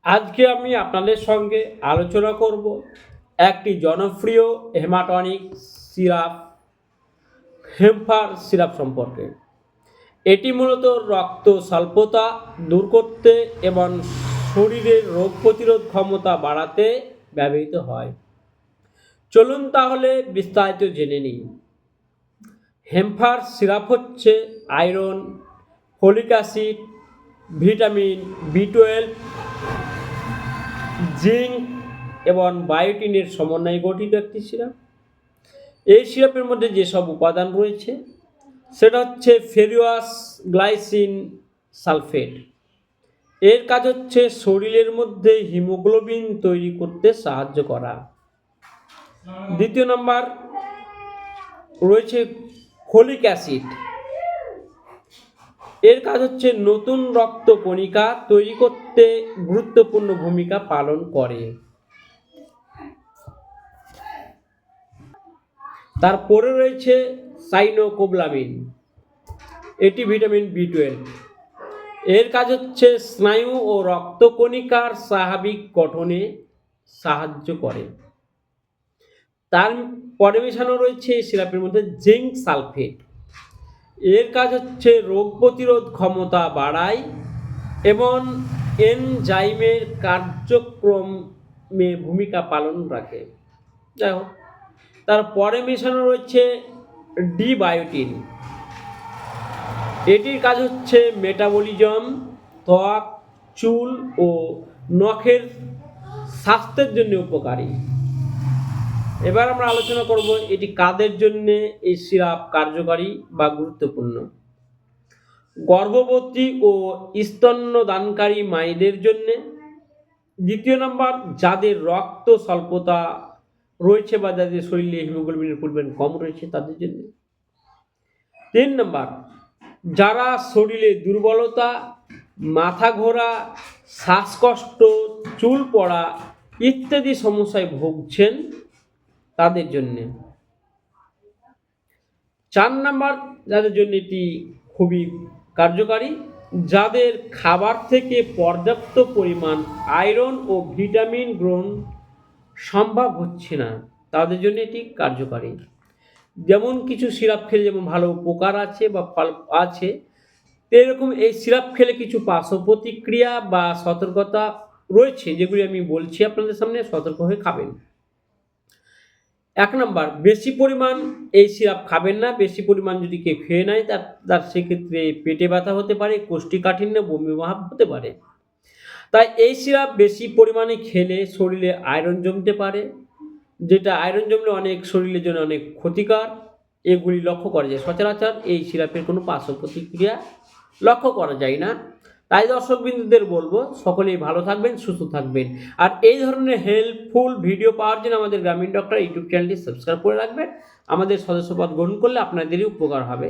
আজকে আমি আপনাদের সঙ্গে আলোচনা করব একটি জনপ্রিয় হেমাটনিক সিরাপ হেম্পার সিরাপ সম্পর্কে। এটি মূলত রক্ত স্বল্পতা দূর করতে এবং শরীরের রোগ প্রতিরোধ ক্ষমতা বাড়াতে ব্যবহৃত হয়। চলুন তাহলে বিস্তারিত জেনে নিই। হেম্পার সিরাপ হচ্ছে আয়রন, ফলিক অ্যাসিড, ভিটামিন বি12, জিঙ্ক এবং বায়োটিনের সমন্বয়ে গঠিত একটি সিরাপ। এই সিরাপের মধ্যে যেসব উপাদান রয়েছে সেটা হচ্ছে ফেরিয়াস গ্লাইসিন সালফেট। এর কাজ হচ্ছে শরীরের মধ্যে হিমোগ্লোবিন তৈরি করতে সাহায্য করা। দ্বিতীয় নম্বর রয়েছে ফলিক অ্যাসিড। এর কাজ হচ্ছে নতুন রক্ত কণিকা তৈরি করতে গুরুত্বপূর্ণ ভূমিকা পালন করে। তারপরে রয়েছে সাইনোকোবলামিন। এটি ভিটামিন বি12। এর কাজ হচ্ছে স্নায়ু ও রক্তকণিকার স্বাভাবিক গঠনে সাহায্য করে। তার পরে মেশানো রয়েছে এই সিরাপের মধ্যে জিঙ্ক সালফেট। এর কাজ হচ্ছে রোগ প্রতিরোধ ক্ষমতা বাড়ায় এবং এনজাইমের কার্যক্রমে ভূমিকা পালন রাখে। যাই হোক, তারপরে মেশানো রয়েছে ডিবায়োটিন। এটির কাজ হচ্ছে মেটাবলিজম, ত্বক, চুল ও নখের স্বাস্থ্যের জন্য উপকারী। এবার আমরা আলোচনা করব এটি কাদের জন্য এই সিরাপ কার্যকারী বা গুরুত্বপূর্ণ। গর্ভবতী ও স্তন্যদানকারী মায়েদের জন্য। দ্বিতীয় নম্বর, যাদের রক্ত স্বল্পতা রয়েছে বা যাদের শরীরে হিমোগ্লোবিনের পরিমাণ কম রয়েছে তাদের জন্য। 3 নম্বর, যারা শরীরে দুর্বলতা, মাথা ঘোরা, শ্বাসকষ্ট, চুল পড়া ইত্যাদি সমস্যায় ভুগছেন তাদের জন্য। 4 নম্বর, যাদের জন্য এটি খুবই কার্যকারী, যাদের খাবার থেকে পর্যাপ্ত পরিমাণ আয়রন ও ভিটামিন গ্রহণ সম্ভব হচ্ছে না তাদের জন্য এটি কার্যকারী। যেমন কিছু সিরাপ খেলে যেমন ভালো উপকার আছে বা ফল আছে, এরকম এই সিরাপ খেলে কিছু পার্শ্ব প্রতিক্রিয়া বা সতর্কতা রয়েছে, যেগুলি আমি বলছি আপনাদের সামনে। সতর্ক হয়ে খাবেন। 1 নম্বর, বেশি পরিমাণ এই সিরাপ খাবেন না। বেশি পরিমাণ যদি কেউ খেয়ে নেয় তার সেক্ষেত্রে পেটে ব্যথা হতে পারে, কোষ্ঠীকাঠিন্য, বমি ভাব হতে পারে। তাই এই সিরাপ বেশি পরিমাণে খেলে শরীরে আয়রন জমতে পারে, যেটা আয়রন জমলে অনেক শরীরের জন্য অনেক ক্ষতিকর। এগুলি লক্ষ্য করা যায়। সচরাচর এই সিরাপের কোনো পার্শ্ব প্রতিক্রিয়া লক্ষ্য করা যায় না। তাই দর্শকবৃন্দদের বলবো সকলেই ভালো থাকবেন, সুস্থ থাকবেন। আর এই ধরনের হেল্পফুল ভিডিও পাওয়ার জন্য আমাদের গ্রামীণ ডক্টর ইউটিউব চ্যানেলটি সাবস্ক্রাইব করে রাখবেন। আমাদের সদস্যপদ গ্রহণ করলে আপনাদেরই উপকার হবে।